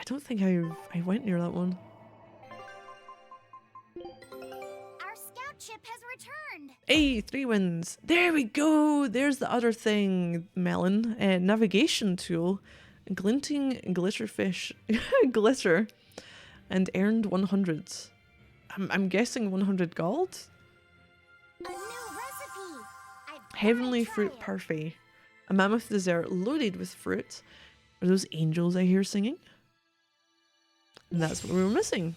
don't think I went near that one. Our scout ship has returned. Hey, 3 wins. There we go. There's the other thing, Melon. Navigation tool, glinting glitterfish, glitter, and earned 100. I'm guessing 100 gold. A new recipe. I've Heavenly gotta fruit try it. parfait. A mammoth dessert loaded with fruit. Are those angels I hear singing? And that's what we were missing.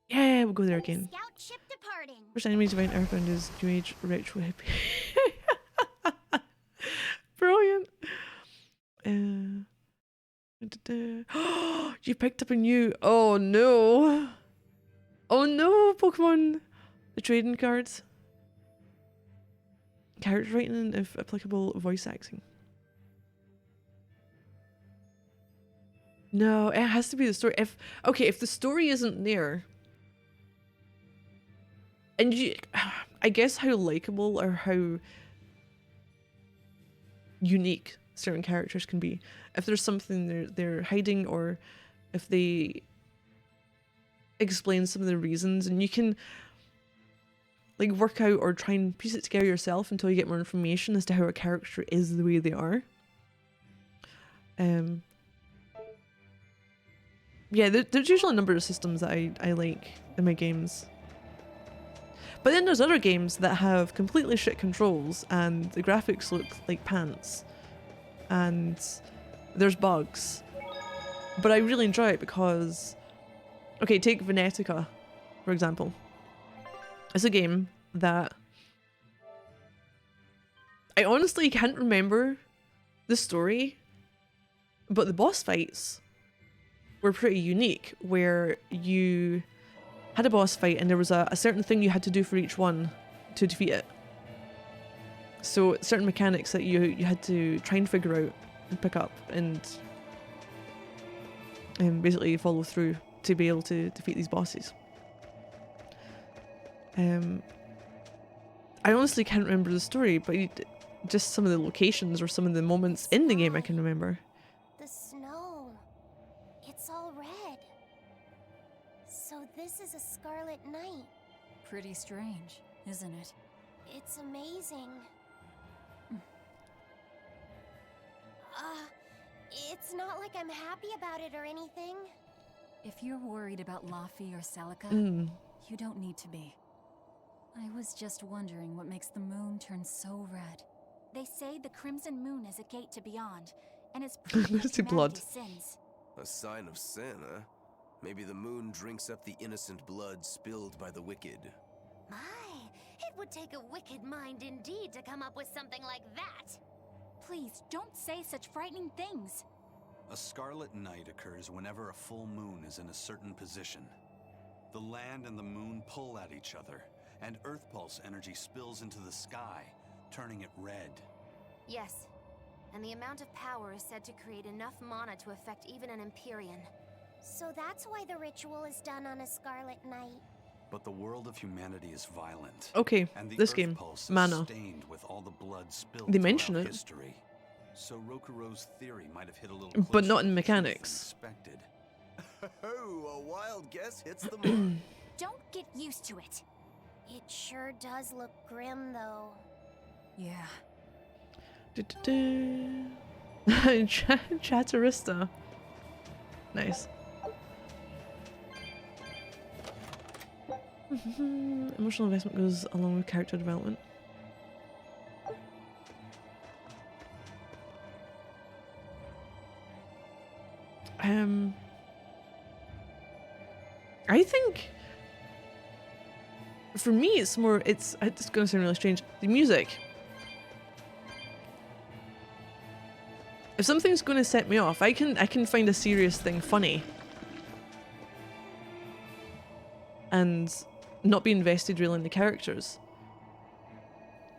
Yeah, we'll go there again. Scout ship departing. First enemy divine earthbound is New Age retro hippie. Brilliant. You picked up a new. Oh no. Oh no, Pokemon. The trading cards. Character writing, if applicable, voice acting. No, it has to be the story. If the story isn't there, and I guess how likable or how unique certain characters can be. If there's something they're hiding, or if they explain some of the reasons, and you can like work out or try and piece it together yourself until you get more information as to how a character is the way they are. Yeah, there's usually a number of systems that I like in my games. But then there's other games that have completely shit controls and the graphics look like pants. And there's bugs. But I really enjoy it because... Okay, take Venetica, for example. It's a game that... I honestly can't remember the story, but the boss fights were pretty unique, where you had a boss fight and there was a certain thing you had to do for each one to defeat it. So certain mechanics that you had to try and figure out and pick up and basically follow through to be able to defeat these bosses. I honestly can't remember the story, but just some of the locations or some of the moments in the game I can remember. The snow. It's all red. So this is a scarlet night. Pretty strange, isn't it? It's amazing. It's not like I'm happy about it or anything. If you're worried about Laffy or Celica, you don't need to be. I was just wondering what makes the moon turn so red. They say the Crimson Moon is a gate to beyond, and it's proof Let's of see blood. humanity's sins. A sign of sin, huh? Maybe the moon drinks up the innocent blood spilled by the wicked. My, it would take a wicked mind indeed to come up with something like that. Please, don't say such frightening things. A scarlet night occurs whenever a full moon is in a certain position. The land and the moon pull at each other, and Earth Pulse energy spills into the sky, turning it red. Yes, and the amount of power is said to create enough mana to affect even an Empyrean. So that's why the ritual is done on a scarlet night. But the world of humanity is violent. Okay, And the this Earth game, Pulse is mana. stained with all the blood spilled They mention throughout it. history. So Rokuro's theory might have hit a little But closer not to in the truth than mechanics. expected. Oh, a wild guess hits the mark. Don't get used to it. It sure does look grim, though. Yeah. Chatterista. Nice. Emotional investment goes along with character development. I think for me it's more, it's gonna sound really strange, the music. If something's gonna set me off, I can find a serious thing funny and not be invested really in the characters.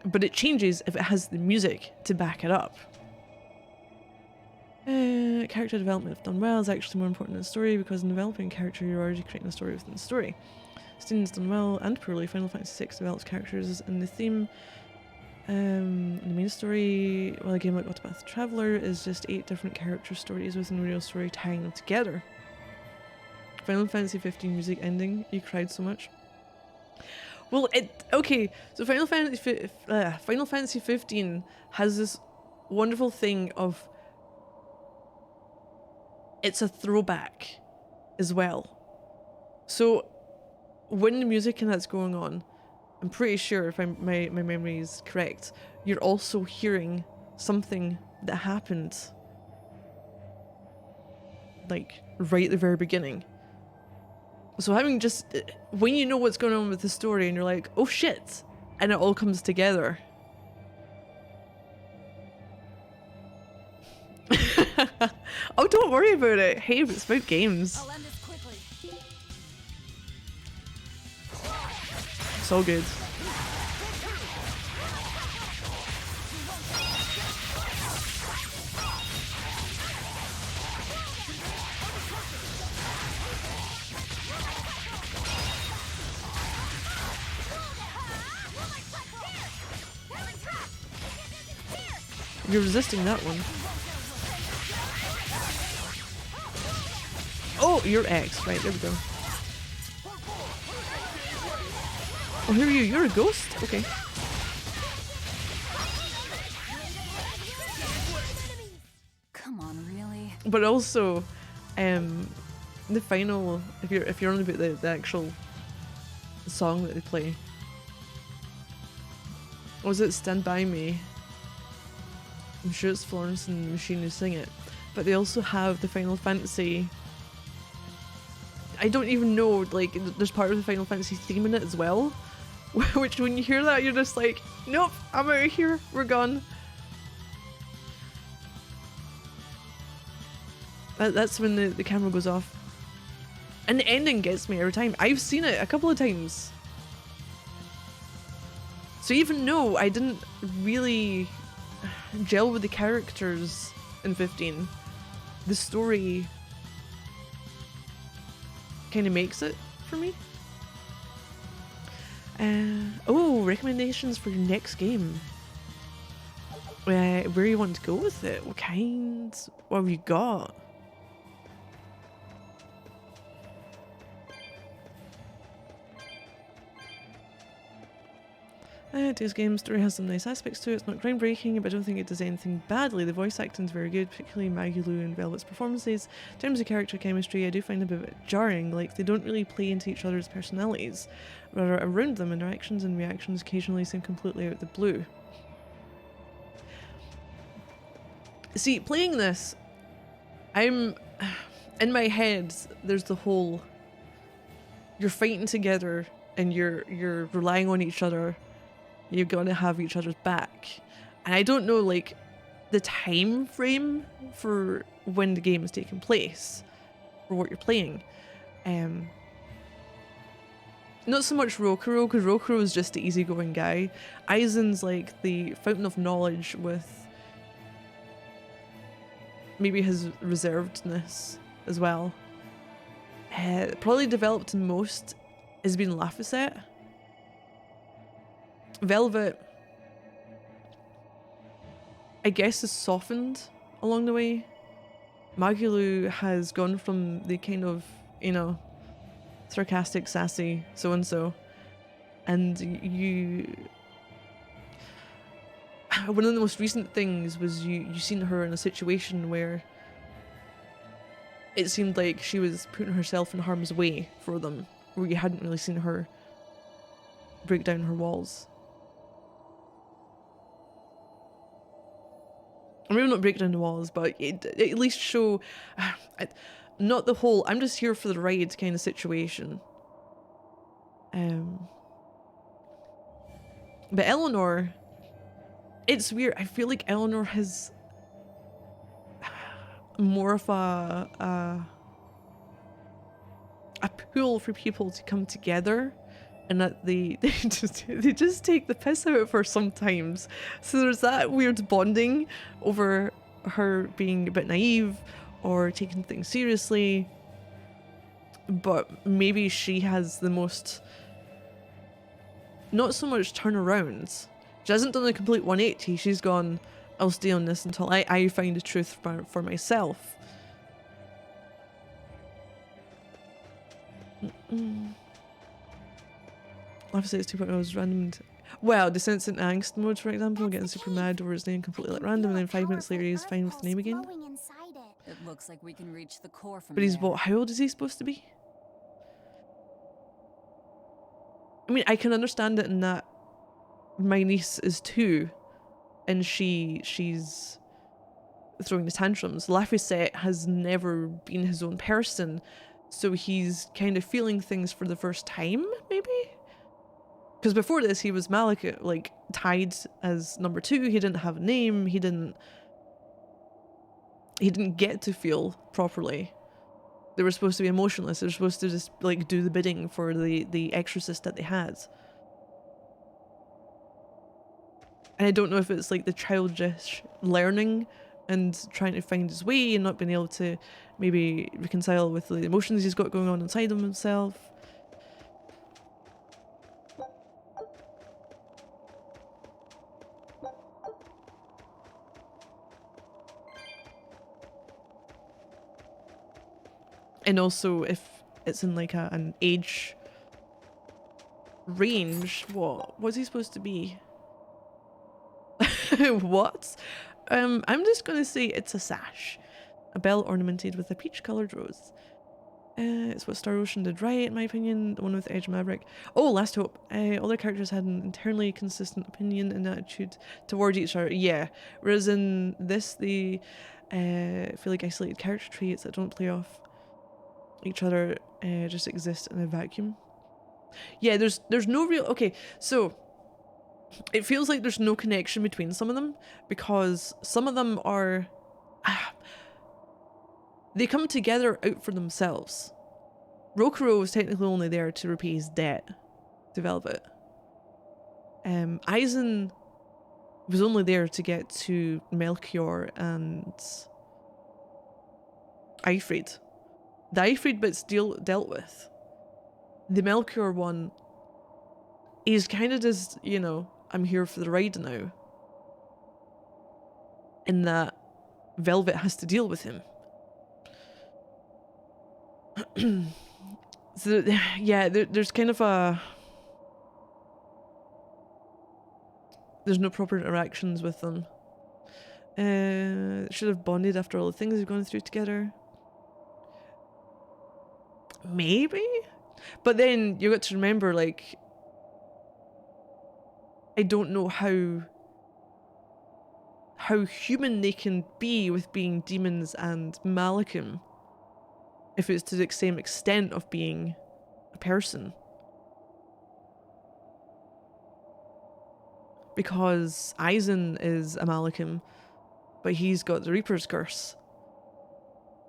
But it changes if it has the music to back it up. Character development, if done well, is actually more important than the story, because in developing a character you're already creating a story within the story. Students done well and poorly, Final Fantasy VI develops characters and the theme The main story, well, a game like Octopath Traveler is just 8 different character stories with no real story tying them together. Final Fantasy 15 music ending, you cried so much. Well, okay, so Final Fantasy 15 has this wonderful thing of it's a throwback as well. So when the music and that's going on, I'm pretty sure if my memory is correct, you're also hearing something that happened like right at the very beginning. So having just, when you know what's going on with the story and you're like, oh shit, and it all comes together. Oh, don't worry about it. Hey, it's about games. I'll end this quickly. It's all good. You're resisting that one. Oh, you're X. Right, there we go. Oh, who are you? You're a ghost? Okay. Come on, really? But also, the final, if you're on about the actual song that they play, was it Stand By Me? I'm sure it's Florence and the Machine who sing it, but they also have the Final Fantasy, I don't even know, like, there's part of the Final Fantasy theme in it as well, which when you hear that you're just like, nope, I'm out of here, we're gone. That's when the camera goes off. And the ending gets me every time. I've seen it a couple of times. So even though I didn't really gel with the characters in 15, the story kind of makes it for me. Oh, recommendations for your next game. Where you want to go with it? What kind? What have you got? Today's game story has some nice aspects to it. It's not groundbreaking, but I don't think it does anything badly. The voice acting is very good, particularly Maggie Lou and Velvet's performances. In terms of character chemistry, I do find it a bit jarring, like they don't really play into each other's personalities. Rather, around them, interactions and reactions occasionally seem completely out of the blue. See, playing this, in my head, there's the whole, you're fighting together and you're relying on each other. You're gonna have each other's back. And I don't know, like, the time frame for when the game is taking place, or what you're playing. Not so much Rokuro, because Rokuro is just the easygoing guy. Aizen's like the fountain of knowledge with maybe his reservedness as well. Probably developed most has been Laphicet. Velvet, I guess, is softened along the way. Magilu has gone from the kind of, you know, sarcastic, sassy so-and-so, and you... One of the most recent things was you seen her in a situation where it seemed like she was putting herself in harm's way for them, where you hadn't really seen her break down her walls. Or maybe not break down the walls, but at least show, not the whole, I'm just here for the ride kind of situation. But Eleanor, it's weird. I feel like Eleanor has more of a pull for people to come together, and that they just take the piss out of her sometimes. So there's that weird bonding over her being a bit naive or taking things seriously. But maybe she has the most, not so much turnarounds, She hasn't done a complete 180. She's gone, I'll stay on this until I find the truth for myself. Obviously it's 2.0 is random. Well, descents into angst mode, for example, getting super mad over his name completely at random, and then 5 minutes later he's fine with the name again. It looks like we can reach the core from But he's there. what, how old is he supposed to be? I mean, I can understand it in that my niece is 2 and she's throwing the tantrums. Laphicet has never been his own person, so he's kind of feeling things for the first time, maybe? Because before this he was Malika, like tied as number 2. He didn't have a name, he didn't get to feel properly. They were supposed to be emotionless. They were supposed to just like do the bidding for the exorcist that they had. And I don't know if it's like the childish learning and trying to find his way and not being able to maybe reconcile with the emotions he's got going on inside of himself. And also if it's in like an age range, what's he supposed to be? What? I'm just gonna say it's a sash. A bell ornamented with a peach coloured rose. It's what Star Ocean did right, in my opinion. The one with Edge Maverick. Oh, Last Hope. All their characters had an internally consistent opinion and attitude towards each other. Yeah. Whereas in this, they feel like isolated character traits that don't play off each other, just exist in a vacuum. Yeah, there's no real... Okay, so... It feels like there's no connection between some of them, because some of them are... they come together out for themselves. Rokuro was technically only there to repay his debt, to Velvet. Aizen was only there to get to Melchior and Ifrit. The Ifrit bit's dealt with. The Melchior one is kind of just, you know, I'm here for the ride now. In that Velvet has to deal with him. So, yeah, there's kind of a... There's no proper interactions with them. Should have bonded after all the things they've gone through together. Maybe? But then you got to remember, like... I don't know how human they can be with being demons and Malachim, if it's to the same extent of being a person. Because Aizen is a Malachim, but he's got the Reaper's curse.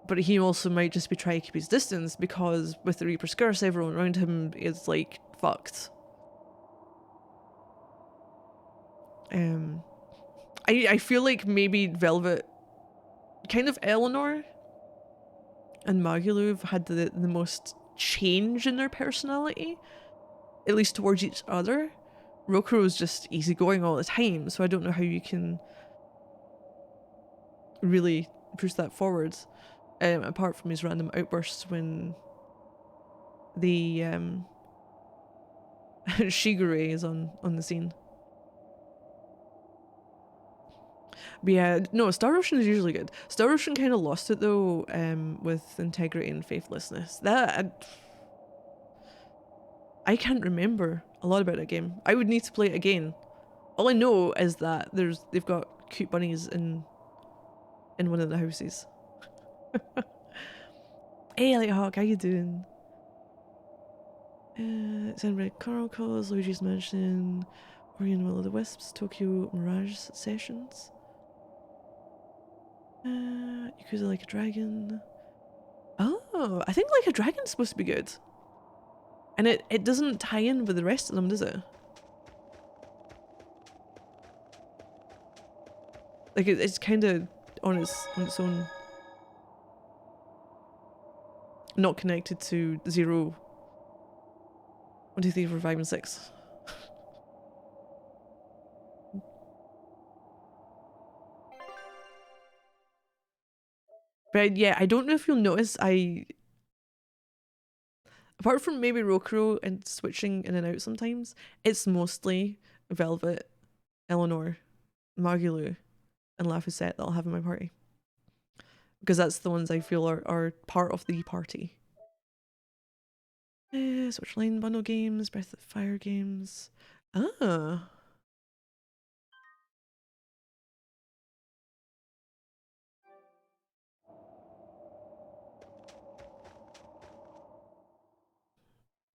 But he also might just be trying to keep his distance, because with the Reaper's curse, everyone around him is like fucked. I feel like maybe Velvet, kind of Eleanor and Magalu have had the most change in their personality, at least towards each other. Rokuro's just easygoing all the time, so I don't know how you can really push that forward, apart from his random outbursts when the Shigure is on the scene. But yeah, no, Star Ocean is usually good. Star Ocean kind of lost it though, with integrity and faithlessness. That I can't remember a lot about that game. I would need to play it again. All I know is that they've got cute bunnies in one of the houses. Hey, Lighthawk, how you doing? Zenred Chronicles, Luigi's Mansion, Ori and Will of the Wisps, Tokyo Mirage Sessions. Yakuza Like a Dragon. Oh, I think Like a Dragon's supposed to be good. And it doesn't tie in with the rest of them, does it? Like it's kind of on its own. Not connected to 0, 1, 2, 3, 4, 5, and 6. But yeah, I don't know if you'll notice apart from maybe Rokuro and switching in and out sometimes, it's mostly Velvet, Eleanor, Magilu, and Laphicet that I'll have in my party. Because that's the ones I feel are part of the party. Switchline bundle games, Breath of Fire games. Ah.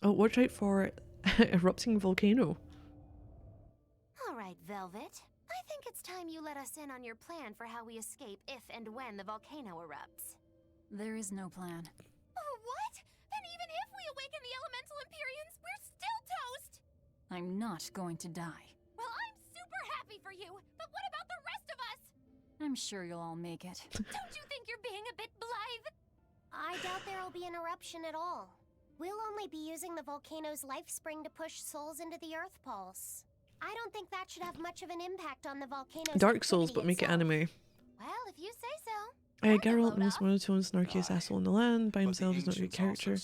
Oh, watch out for erupting volcano. All right, Velvet. I think it's time you let us in on your plan for how we escape if and when the volcano erupts. There is no plan. Oh, what? Then even if we awaken the elemental Empyreans, we're still toast! I'm not going to die. Well, I'm super happy for you, but what about the rest of us? I'm sure you'll all make it. Don't you think you're being a bit blithe? I doubt there'll be an eruption at all. We'll only be using the volcano's life spring to push souls into the Earth Pulse. I don't think that should have much of an impact on the volcano's Dark Souls, activity but make it itself. anime. Well, if you say so. Geralt, the most monotone, snarkiest asshole in the land, by himself is not a good character.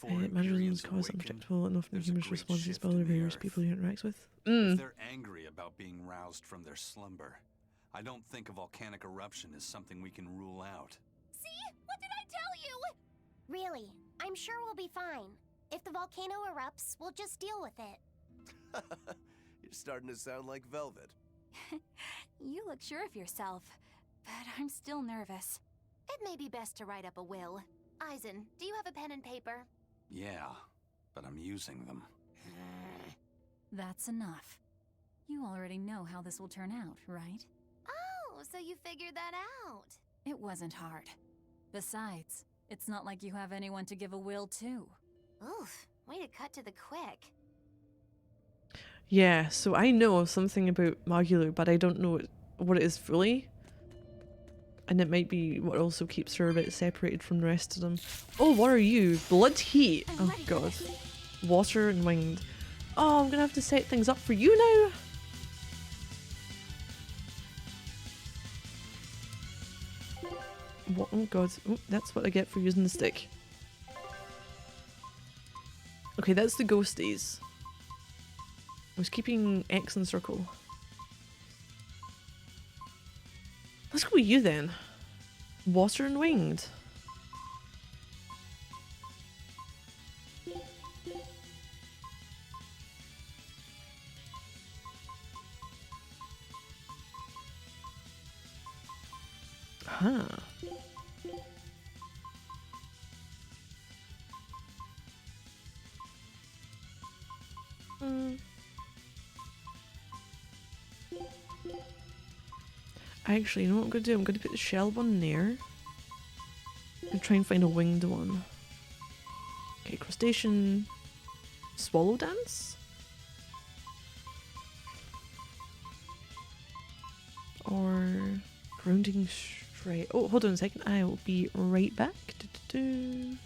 Mannerisms cause unpredictable and often humorous responses by other various people he interacts with. If they're angry about being roused from their slumber, I don't think a volcanic eruption is something we can rule out. See? What did I tell you? Really, I'm sure we'll be fine. If the volcano erupts, we'll just deal with it. You're starting to sound like Velvet. You look sure of yourself, but I'm still nervous. It may be best to write up a will. Eisen, do you have a pen and paper? Yeah, but I'm using them. That's enough. You already know how this will turn out, right? Oh, so you figured that out. It wasn't hard. Besides, it's not like you have anyone to give a will to. Oof, way to cut to the quick. Yeah, so I know something about Magulu, but I don't know what it is fully. And it might be what also keeps her a bit separated from the rest of them. Oh, what are you? Blood heat! Oh god. Water and wind. Oh, I'm gonna have to set things up for you now? What? Oh god. Oh, that's what I get for using the stick. Okay, that's the ghosties. I was keeping X and circle. Let's go with you then. Water and winged. Huh. Actually, you know what I'm gonna do? I'm gonna put the shell one there. And try and find a winged one. Okay, crustacean. Swallow dance? Or grounding straight. Oh, hold on a second. I will be right back. Do-do-do.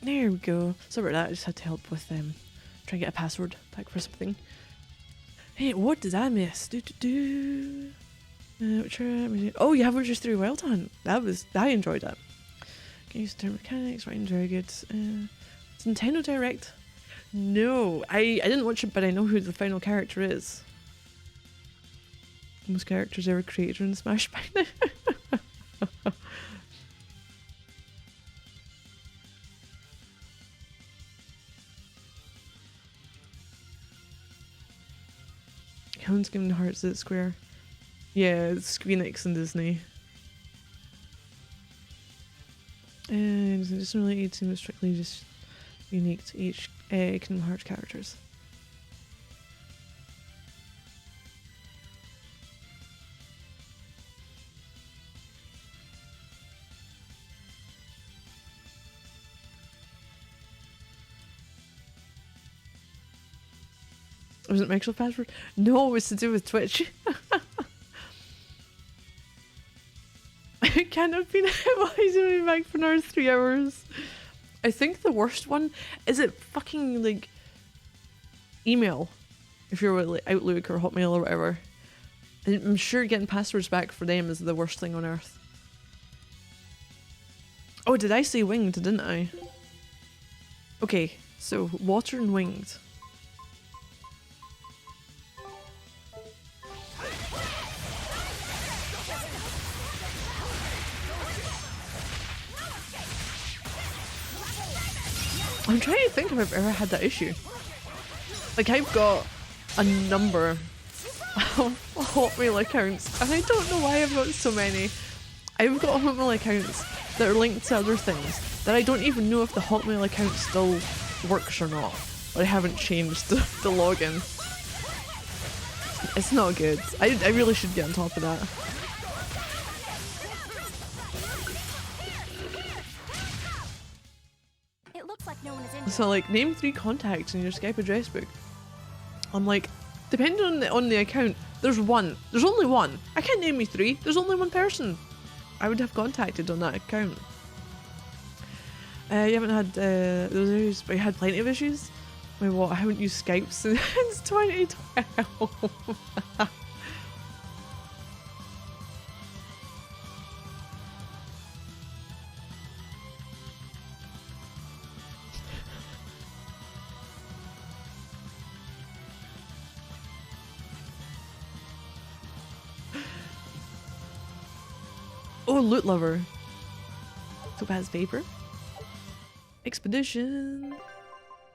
There we go. Sorry about that, I just had to help with trying to get a password back for something. Hey, what did I miss? Oh, you have Witcher 3 Wild Hunt. I enjoyed it. Can use term mechanics, writing very good. It's Nintendo Direct. No, I didn't watch it, but I know who the final character is. Most characters ever created in Smash by now. Owns Kingdom Hearts at Square. Yeah, it's Squeenix and Disney. And it's just related to strictly just unique to each Kingdom Hearts characters. Was it Microsoft password? No, it was to do with Twitch. I can't have been why is it back for another 3 hours? I think the worst one is it fucking like email if you're with like Outlook or Hotmail or whatever. I'm sure getting passwords back for them is the worst thing on earth. Oh, did I say winged, didn't I? Okay, so water and winged. I'm trying to think if I've ever had that issue. Like, I've got a number of Hotmail accounts, and I don't know why I've got so many. I've got Hotmail accounts that are linked to other things that I don't even know if the Hotmail account still works or not. But I haven't changed the login. It's not good. I really should get on top of that. So like, name 3 contacts in your Skype address book. I'm like, depending on the account, there's one. There's only one. I can't name me 3. There's only one person I would have contacted on that account. You haven't had those issues, but you had plenty of issues. Wait, what? I haven't used Skype since 2012. Oh, Loot Lover. Topaz Vapor. Expedition.